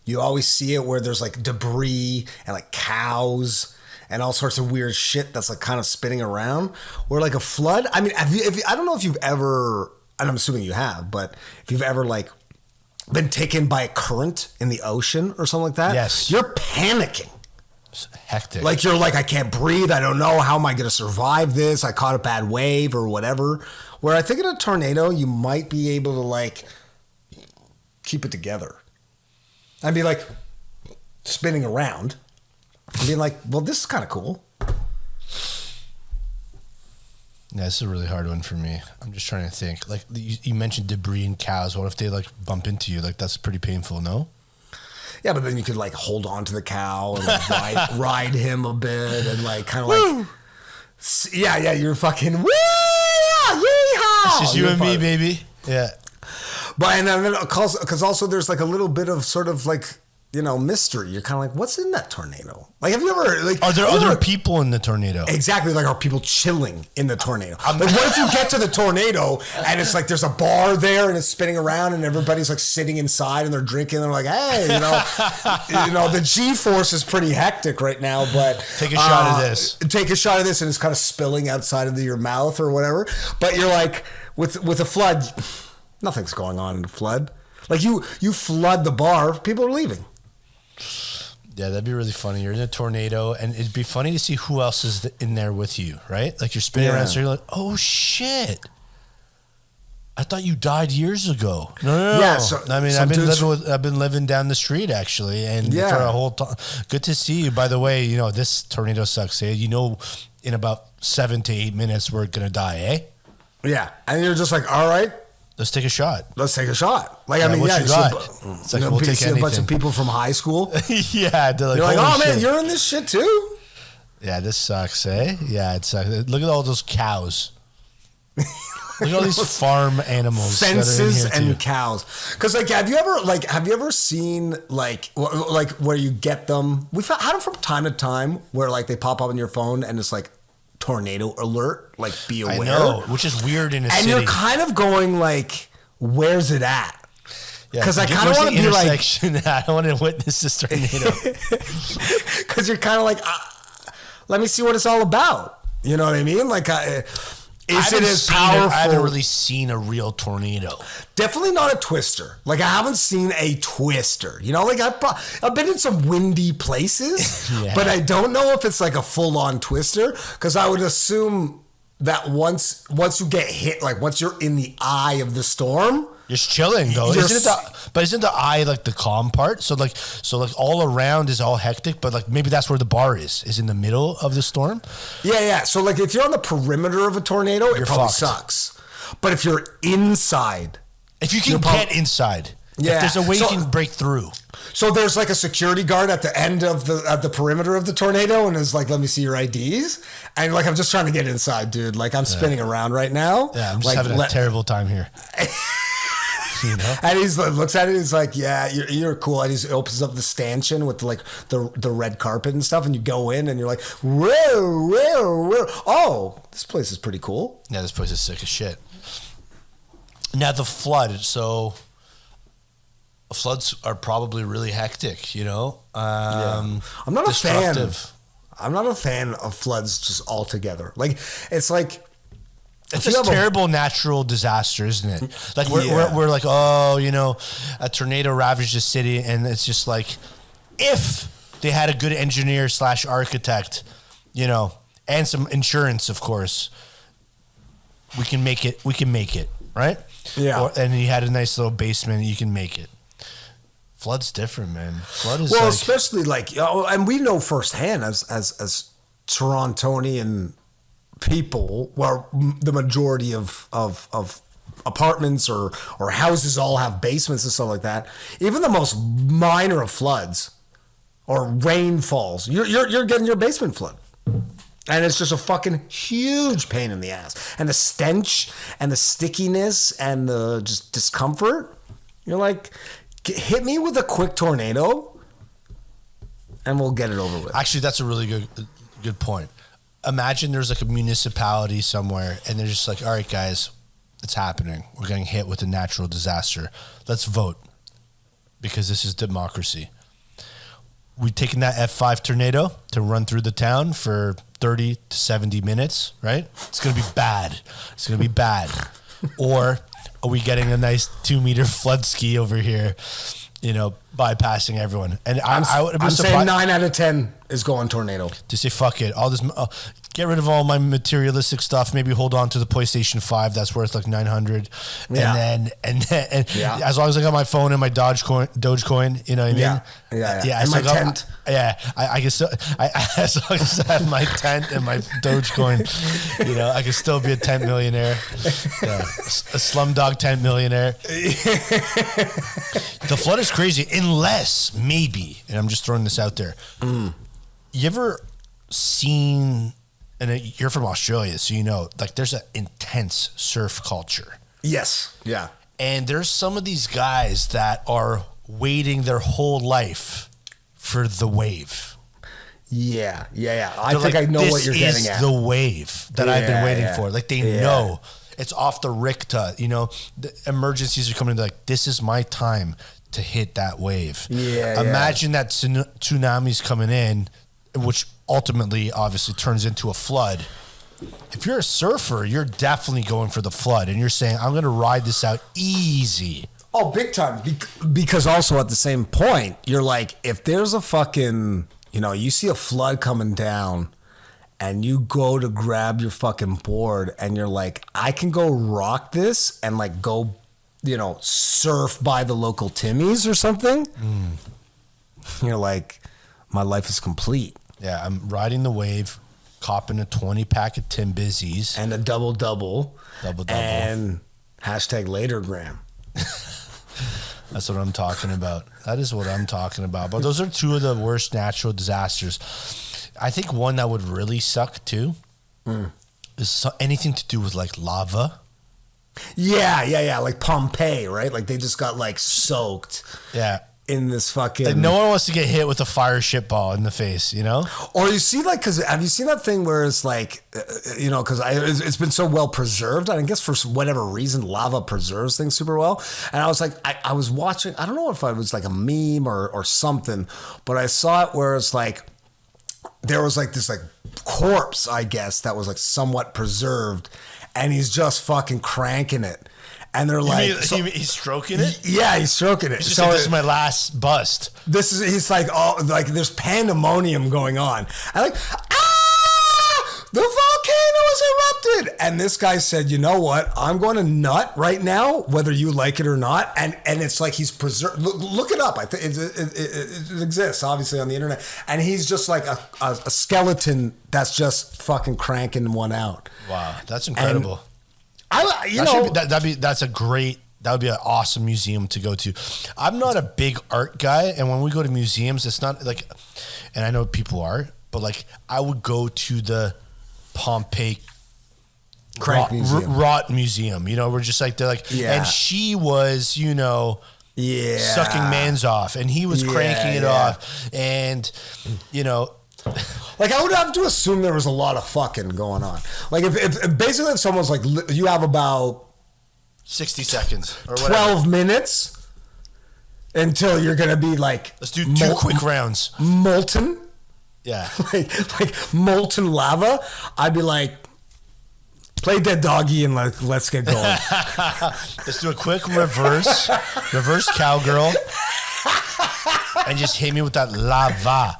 Speaker 3: You always see it where there's like debris and like cows and all sorts of weird shit that's like kind of spinning around. Or like a flood. I mean, I don't know if you've ever, and I'm assuming you have, but if you've ever like been taken by a current in the ocean or something like that.
Speaker 2: Yes.
Speaker 3: You're panicking.
Speaker 2: It's hectic.
Speaker 3: Like you're like, I can't breathe. I don't know. How am I going to survive this? I caught a bad wave or whatever. Where I think in a tornado, you might be able to like keep it together. I'd be like spinning around and being like, well, this is kind of cool.
Speaker 2: Yeah, this is a really hard one for me. I'm just trying to think. Like you mentioned debris and cows. What if they like bump into you? Like that's pretty painful, no?
Speaker 3: Yeah, but then you could like hold on to the cow and like ride him a bit and like kind of like, yeah, you're fucking woo, yeehaw.
Speaker 2: It's just you and me, baby. Yeah.
Speaker 3: But and then because also there's like a little bit of sort of like, you know, mystery. You're kind of like, what's in that tornado? Like, have you ever like?
Speaker 2: Are there other people in the tornado?
Speaker 3: Exactly. Like, are people chilling in the tornado? Like, what if you get to the tornado and it's like there's a bar there and it's spinning around and everybody's like sitting inside and they're drinking. They're like, hey, you know, the G-force is pretty hectic right now. But
Speaker 2: take a shot of this.
Speaker 3: Take a shot of this, and it's kind of spilling outside of your mouth or whatever. But you're like, with a flood, nothing's going on in the flood. Like you flood the bar, people are leaving.
Speaker 2: Yeah, that'd be really funny. You're in a tornado, and it'd be funny to see who else is in there with you, right? Like you're spinning around, so you're like, oh shit, I thought you died years ago. No.
Speaker 3: Yeah, so,
Speaker 2: I mean, I've been living down the street actually, and for a whole time. Good to see you. By the way, you know this tornado sucks. Eh? You know, in about 7 to 8 minutes we're gonna die. Eh?
Speaker 3: Yeah, and you're just like, all right.
Speaker 2: Let's take a shot.
Speaker 3: Like, I mean,
Speaker 2: what you got?
Speaker 3: It's like we'll take a bunch of people from high school.
Speaker 2: Yeah. You're
Speaker 3: like, oh, man, you're in this shit too?
Speaker 2: Yeah, this sucks, eh? Yeah, it sucks. Look at all those cows. Look at all these farm animals.
Speaker 3: Fences and cows. Because, like, have you ever seen, like where you get them? We've had them from time to time where, like, they pop up on your phone and it's like, tornado alert, like be aware.
Speaker 2: I know, which is weird in a city.
Speaker 3: And you're kind of going like, where's it at? Because I kind of want to be like,
Speaker 2: I don't want to witness this tornado.
Speaker 3: Because you're kind of like, let me see what it's all about. You know what I mean? Like, is it as powerful?
Speaker 2: I haven't really seen a real tornado.
Speaker 3: Definitely not a twister. Like, I haven't seen a twister. You know, like I've been in some windy places, but I don't know if it's like a full-on twister. Because I would assume that once you get hit, like once you're in the eye of the storm,
Speaker 2: You're just chilling though. Isn't the eye like the calm part? So like all around is all hectic, but like maybe that's where the bar is in the middle of the storm.
Speaker 3: Yeah. So like if you're on the perimeter of a tornado, it probably
Speaker 2: fucked.
Speaker 3: sucks. But if you're inside,
Speaker 2: if you can get inside, if there's a way you can break through.
Speaker 3: So there's like a security guard at the end of the perimeter of the tornado, and is like, "Let me see your IDs." And like, I'm just trying to get inside, dude. Like, I'm spinning around right now.
Speaker 2: Yeah, I'm just
Speaker 3: like,
Speaker 2: having a terrible time here. You know?
Speaker 3: And he's like, looks at it. He's like, "Yeah, you're cool." And he opens up the stanchion with like the red carpet and stuff, and you go in, and you're like, "Whoa. Oh, this place is pretty cool."
Speaker 2: Yeah, this place is sick as shit. Now the flood. So floods are probably really hectic. You know,
Speaker 3: I'm not a fan. I'm not a fan of floods just altogether. Like it's like.
Speaker 2: It's a terrible natural disaster, isn't it? Like we're like, oh, you know, a tornado ravaged the city, and it's just like, if they had a good engineer / architect, you know, and some insurance, of course, we can make it. We can make it, right?
Speaker 3: Yeah.
Speaker 2: And you had a nice little basement, you can make it. Flood's different, man. Flood is
Speaker 3: especially like, and we know firsthand as Torontonian people, well, the majority of apartments or houses all have basements and stuff like that. Even the most minor of floods or rainfalls, you're getting your basement flood, and it's just a fucking huge pain in the ass. And the stench and the stickiness and the just discomfort. You're like, hit me with a quick tornado, and we'll get it over with.
Speaker 2: Actually, that's a really good point. Imagine there's like a municipality somewhere and they're just like, all right, guys, it's happening. We're getting hit with a natural disaster. Let's vote because this is democracy. We've taken that F5 tornado to run through the town for 30 to 70 minutes, right? It's going to be bad. It's going to be bad. Or are we getting a nice 2-meter flood ski over here, you know, bypassing everyone? And I would be
Speaker 3: saying 9 out of 10 is going tornado.
Speaker 2: To say fuck it, all this, get rid of all my materialistic stuff. Maybe hold on to the PlayStation 5 that's worth like $900, and then as long as I got my phone and my Dogecoin, you know what I mean?
Speaker 3: Yeah. And my tent.
Speaker 2: I can still. As long as I have my tent and my Dogecoin, you know, I can still be a tent millionaire. Yeah, a slumdog tent millionaire. The flood is crazy, unless maybe, and I'm just throwing this out there. You ever seen, and you're from Australia, so you know, like there's an intense surf culture.
Speaker 3: Yes. Yeah.
Speaker 2: And there's some of these guys that are waiting their whole life for the wave.
Speaker 3: Yeah. I think I know what you're getting at.
Speaker 2: This is the wave that I've been waiting for. Like they know it's off the Richter, you know, the emergencies are coming. Like, this is my time to hit that wave. Imagine that tsunami's coming in, which ultimately obviously turns into a flood. If you're a surfer, you're definitely going for the flood, and you're saying, I'm going to ride this out easy.
Speaker 3: Oh, big time. Because also at the same point, you're like, if there's a fucking, you know, you see a flood coming down and you go to grab your fucking board and you're like, I can go rock this and like go, you know, surf by the local Timmy's or something. You're like, my life is complete.
Speaker 2: Yeah, I'm riding the wave, copping a 20-pack of Tim Bizzies.
Speaker 3: And a double-double. And #latergram.
Speaker 2: That's what I'm talking about. That is what I'm talking about. But those are two of the worst natural disasters. I think one that would really suck too is anything to do with like lava.
Speaker 3: Yeah. Like Pompeii, right? Like they just got like soaked.
Speaker 2: Yeah.
Speaker 3: In this fucking...
Speaker 2: Like no one wants to get hit with a fire shit ball in the face, you know?
Speaker 3: Or you see like, because have you seen that thing where it's like, you know, because it's been so well preserved, and I guess for whatever reason, lava preserves things super well. And I was like, I was watching, I don't know if it was like a meme or something, but I saw it where it's like, there was like this like corpse, I guess, that was like somewhat preserved, and he's just fucking cranking it. And they're like,
Speaker 2: he's stroking it?
Speaker 3: Yeah, he's stroking it.
Speaker 2: He's just like, this is my last bust.
Speaker 3: He's like, oh, like there's pandemonium going on. And like, the volcano has erupted. And this guy said, you know what? I'm going to nut right now, whether you like it or not. And it's like he's preserved. Look it up. I think it exists, obviously, on the internet. And he's just like a skeleton that's just fucking cranking one out.
Speaker 2: Wow, that's incredible.
Speaker 3: And
Speaker 2: that would be an awesome museum to go to. I'm not a big art guy, and when we go to museums, it's not like, and I know people are, but like I would go to the Pompeii rot museum. You know, we're just like, they're like, and she was, sucking mans off, and he was cranking it off, and
Speaker 3: like I would have to assume there was a lot of fucking going on. Like if basically if someone's like, you have about
Speaker 2: 60 seconds or whatever.
Speaker 3: 12 minutes until you're going to be like...
Speaker 2: Let's do 2 quick rounds.
Speaker 3: Molten?
Speaker 2: Yeah.
Speaker 3: like molten lava. I'd be like, play Dead Doggy and let's get going.
Speaker 2: Let's do a quick reverse cowgirl and just hit me with that lava.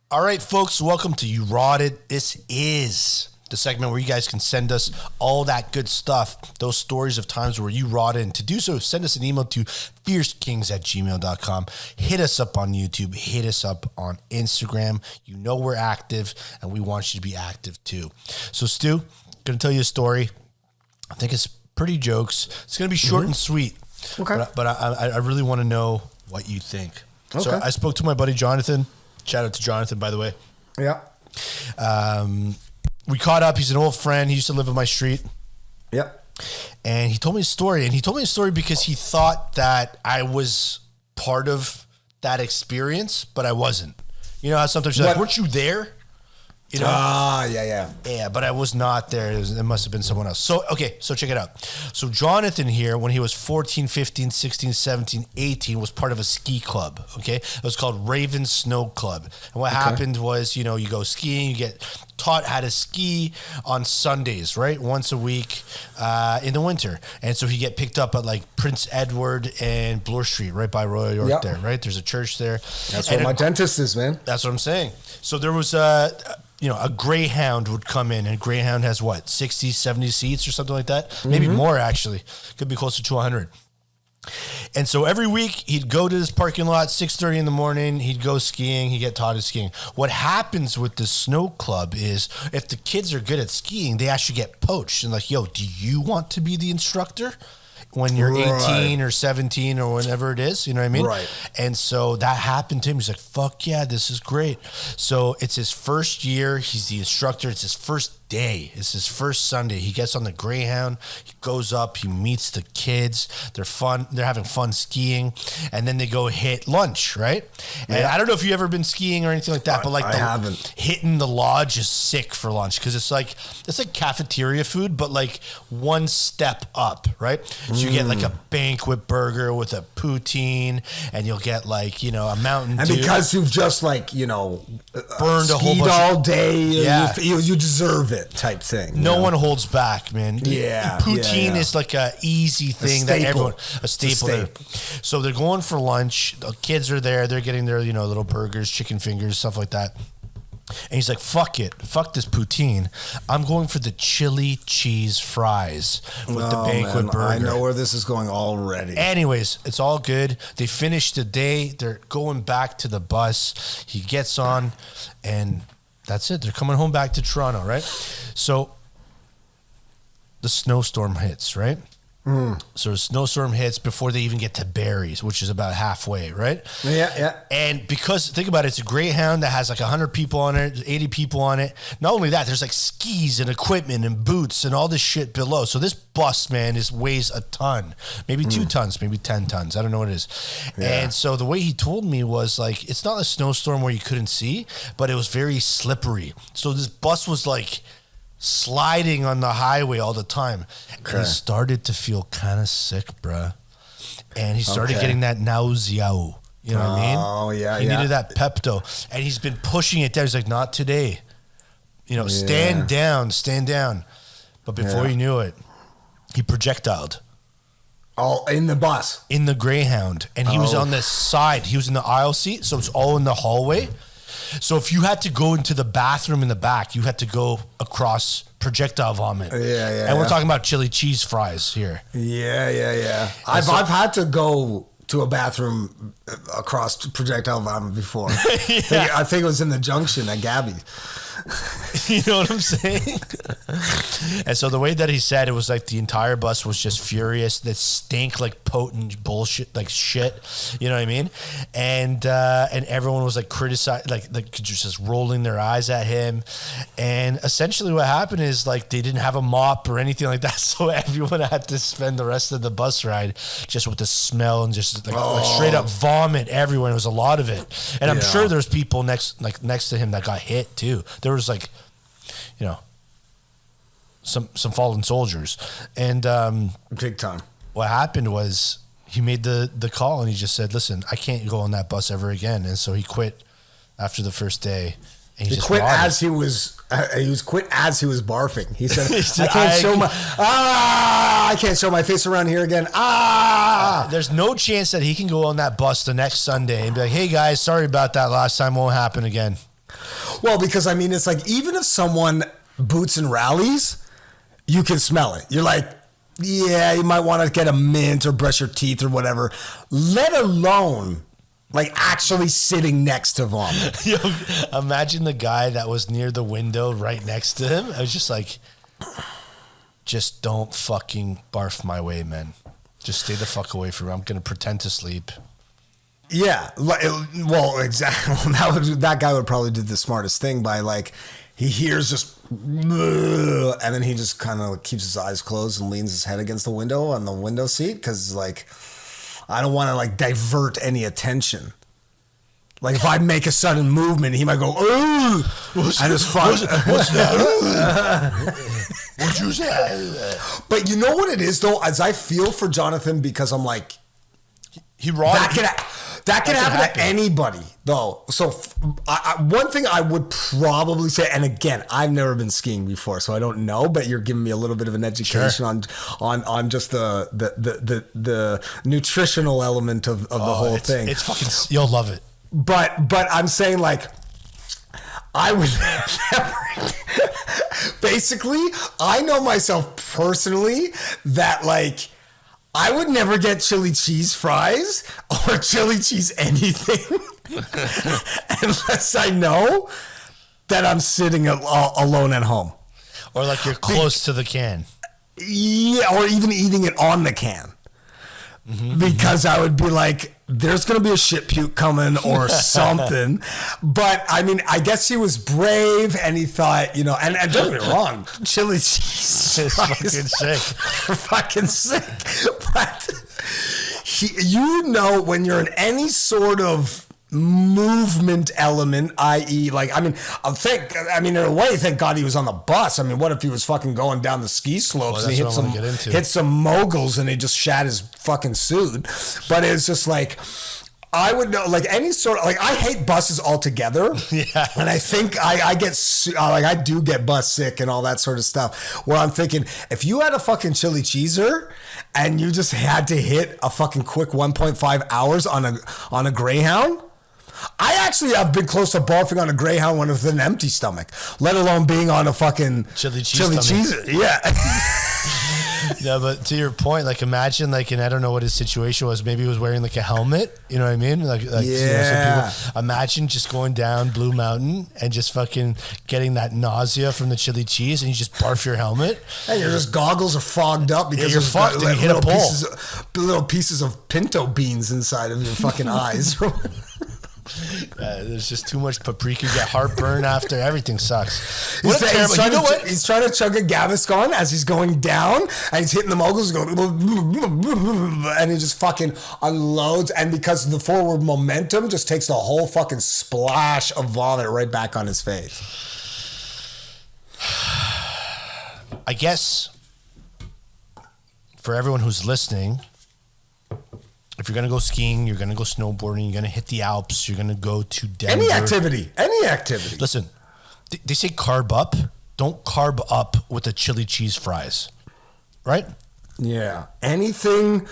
Speaker 2: All right, folks, welcome to You Rotted. This is the segment where you guys can send us all that good stuff, those stories of times where you rotted. And to do so, send us an email to fiercekingz@gmail.com. Hit us up on YouTube. Hit us up on Instagram. You know we're active, and we want you to be active too. So, Stu, going to tell you a story. I think it's pretty jokes. It's going to be short and sweet.
Speaker 3: Okay.
Speaker 2: But I really want to know what you think.
Speaker 3: Okay.
Speaker 2: So I spoke to my buddy Jonathan. Shout out to Jonathan, by the way.
Speaker 3: Yeah.
Speaker 2: We caught up. He's an old friend. He used to live on my street.
Speaker 3: Yep.
Speaker 2: And he told me a story. And he told me a story because he thought that I was part of that experience, but I wasn't. You know how sometimes you're like, weren't you there? You know?
Speaker 3: Yeah.
Speaker 2: Yeah, but I was not there. It must have been someone else. So, okay, so check it out. So Jonathan here, when he was 14, 15, 16, 17, 18, was part of a ski club, okay? It was called Raven Snow Club. And what happened was, you go skiing, you get taught how to ski on Sundays, right? Once a week in the winter. And so he get picked up at like Prince Edward and Bloor Street, right by Royal York there, right? There's a church there.
Speaker 3: That's where my dentist is, man.
Speaker 2: That's what I'm saying. So there was a Greyhound would come in, and Greyhound has what, 60, 70 seats or something like that? Maybe more, actually. Could be closer to 100. And so every week he'd go to this parking lot, 6:30 in the morning. He'd go skiing. He'd get taught how skiing. What happens with the snow club is if the kids are good at skiing, they actually get poached. And like, yo, do you want to be the instructor when you're 18 or 17 or whenever it is? You know what I mean?
Speaker 3: Right.
Speaker 2: And so that happened to him. He's like, fuck yeah, this is great. So it's his first year. He's the instructor. It's his first day. It's his first Sunday. He gets on the Greyhound. He goes up. He meets the kids. They're fun. They're having fun skiing. And then they go hit lunch, right? And I don't know if you've ever been skiing or anything like that, but like
Speaker 3: I haven't.
Speaker 2: Hitting the lodge is sick for lunch because it's like cafeteria food, but like one step up, right? So you get like a banquet burger with a poutine, and you'll get like, a Mountain Dew.
Speaker 3: And because you've just like,
Speaker 2: burned a whole bunch
Speaker 3: all day, you deserve it type thing.
Speaker 2: No one holds back, man.
Speaker 3: Yeah.
Speaker 2: Poutine is like a easy thing that everyone, a staple. There. So they're going for lunch. The kids are there. They're getting their, little burgers, chicken fingers, stuff like that. And he's like, fuck it. Fuck this poutine. I'm going for the chili cheese fries with the banquet burger.
Speaker 3: I know where this is going already.
Speaker 2: Anyways, it's all good. They finish the day. They're going back to the bus. He gets on, and that's it. They're coming home back to Toronto, right? So the snowstorm hits, right? So the snowstorm hits before they even get to Barrie's, which is about halfway, right?
Speaker 3: Yeah.
Speaker 2: And because, think about it, it's a Greyhound that has like 100 people on it, 80 people on it. Not only that, there's like skis and equipment and boots and all this shit below. So this bus, man, weighs a ton, maybe 2 tons, maybe 10 tons. I don't know what it is. Yeah. And so the way he told me was like, it's not a snowstorm where you couldn't see, but it was very slippery. So this bus was like sliding on the highway all the time. And he started to feel kind of sick, bruh. and he started getting that nausea. You know what I mean?
Speaker 3: Oh, yeah,
Speaker 2: He needed that Pepto. And he's been pushing it down. He's like, not today. You know, stand down. But before you knew it, he projectiled.
Speaker 3: Oh, in the bus.
Speaker 2: In the Greyhound. And he was on the side. He was in the aisle seat, so it's all in the hallway. So if you had to go into the bathroom in the back, you had to go across projectile vomit. And we're talking about chili cheese fries here.
Speaker 3: Yeah. I've had to go to a bathroom across projectile vomit before. I think it was in the Junction at Gabby's.
Speaker 2: You know what I'm saying? And so the way that he said it was like the entire bus was just furious. That stank like potent bullshit, like shit. You know what I mean? And everyone was like criticizing, like just rolling their eyes at him. And essentially what happened is like they didn't have a mop or anything like that, so everyone had to spend the rest of the bus ride just with the smell and just like straight up vomit everywhere. It was a lot of it, and I'm sure there's people next to him that got hit too. There was like, you know, some fallen soldiers, and
Speaker 3: big time.
Speaker 2: What happened was he made the call and he just said, "Listen, I can't go on that bus ever again," and so he quit after the first day. And he
Speaker 3: quit as he was barfing. He said, I can't show my face around here again.
Speaker 2: There's no chance that he can go on that bus the next Sunday and be like, "Hey guys, sorry about that last time. Won't happen again."
Speaker 3: Well, because I mean, it's like even if someone boots and rallies, you can smell it. You're like, yeah, you might want to get a mint or brush your teeth or whatever. Let alone like actually sitting next to vomit.
Speaker 2: Yo, imagine the guy that was near the window right next to him. I was just like, just don't fucking barf my way, man. Just stay the fuck away from me. I'm going to pretend to sleep.
Speaker 3: Yeah. Well, exactly. That guy would probably do the smartest thing by like, he hears just, and then he just kind of keeps his eyes closed and leans his head against the window on the window seat. Cause like, I don't want to like divert any attention. Like if I make a sudden movement, he might go, "Ooh!" What's that? What'd you say? But you know what it is though, as I feel for Jonathan, because I'm like, that can happen to anybody though. So one thing I would probably say, and again, I've never been skiing before, so I don't know, but you're giving me a little bit of an education on just the nutritional element of the whole thing.
Speaker 2: It's fucking, you'll love it.
Speaker 3: But I'm saying like, I would never, basically, I know myself personally that like, I would never get chili cheese fries or chili cheese anything unless I know that I'm sitting alone at home.
Speaker 2: Or like you're close to the can.
Speaker 3: Yeah, or even eating it on the can. Because I would be like, there's going to be a shit puke coming or something. But I mean, I guess he was brave and he thought, you know, and don't get me wrong, chili cheese is fucking sick. Fucking sick. But you know, when you're in any sort of movement element, i.e. like, I mean, in a way, thank God he was on the bus. I mean, what if he was fucking going down the ski slopes and he hit some moguls and he just shat his fucking suit. But it's just like, I would know, like any sort of, like I hate buses altogether. Yeah. And I think I do get bus sick and all that sort of stuff, where I'm thinking, if you had a fucking chili cheeser and you just had to hit a fucking quick 1.5 hours on a Greyhound, I actually have been close to barfing on a Greyhound when with an empty stomach, let alone being on a fucking chili cheese. Yeah.
Speaker 2: No, but to your point, like imagine like, and I don't know what his situation was. Maybe he was wearing like a helmet. You know what I mean? Like yeah. You know, some people, imagine just going down Blue Mountain and just fucking getting that nausea from the chili cheese, and you just barf your helmet.
Speaker 3: And your just goggles are fogged up because
Speaker 2: you're fucked. And you hit a pole.
Speaker 3: Little pieces of pinto beans inside of your fucking eyes.
Speaker 2: There's just too much paprika. You get heartburn after. Everything sucks.
Speaker 3: He's trying to chug a Gaviscon as he's going down, and he's hitting the moguls, going, and he just fucking unloads. And because of the forward momentum, just takes the whole fucking splash of vomit right back on his face.
Speaker 2: I guess for everyone who's listening, if you're going to go skiing, you're going to go snowboarding, you're going to hit the Alps, you're going to go to Denver.
Speaker 3: Any activity.
Speaker 2: Listen, they say carb up. Don't carb up with the chili cheese fries, right?
Speaker 3: Yeah. Anything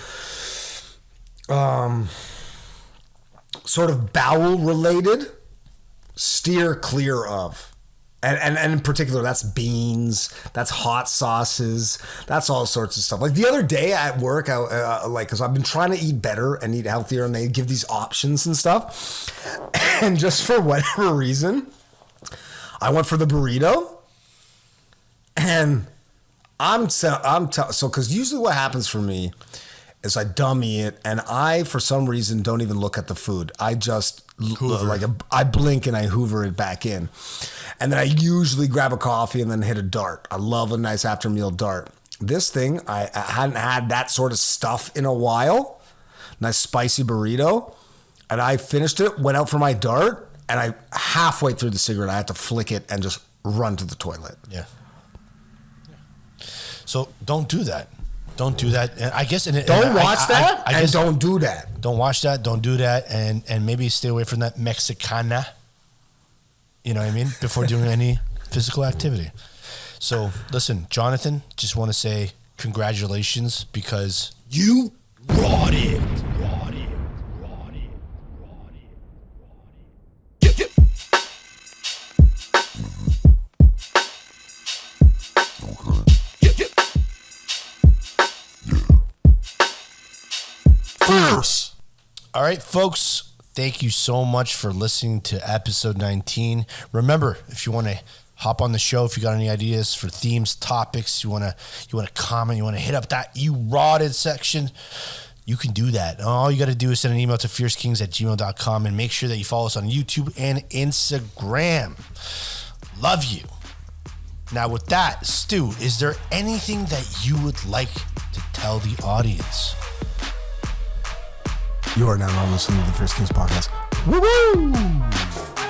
Speaker 3: sort of bowel related, steer clear of. And in particular, that's beans, that's hot sauces, that's all sorts of stuff. Like the other day at work, because I've been trying to eat better and eat healthier, and they give these options and stuff. And just for whatever reason, I went for the burrito, and because usually what happens for me is I dummy it, and I, for some reason, don't even look at the food. I just I blink and I hoover it back in. And then I usually grab a coffee and then hit a dart. I love a nice after meal dart. This thing, I hadn't had that sort of stuff in a while. Nice spicy burrito. And I finished it, went out for my dart, and I halfway through the cigarette, I had to flick it and just run to the toilet.
Speaker 2: Yeah. So don't do that. Don't do that. And I guess
Speaker 3: don't watch that and don't do that.
Speaker 2: Don't watch that. Don't do that. And maybe stay away from that Mexicana. You know what I mean? Before doing any physical activity. So listen, Jonathan, just want to say congratulations because you brought it.
Speaker 3: Fierce.
Speaker 2: All right, folks. Thank you so much for listening to episode 19. Remember, if you want to hop on the show, if you got any ideas for themes, topics, you want to comment, you want to hit up that you rotted section, you can do that. All you got to do is send an email to fiercekingz@gmail.com and make sure that you follow us on YouTube and Instagram. Love you. Now with that, Stu, is there anything that you would like to tell the audience?
Speaker 3: You are now listening to the Fierce Kingz podcast. Woo-hoo!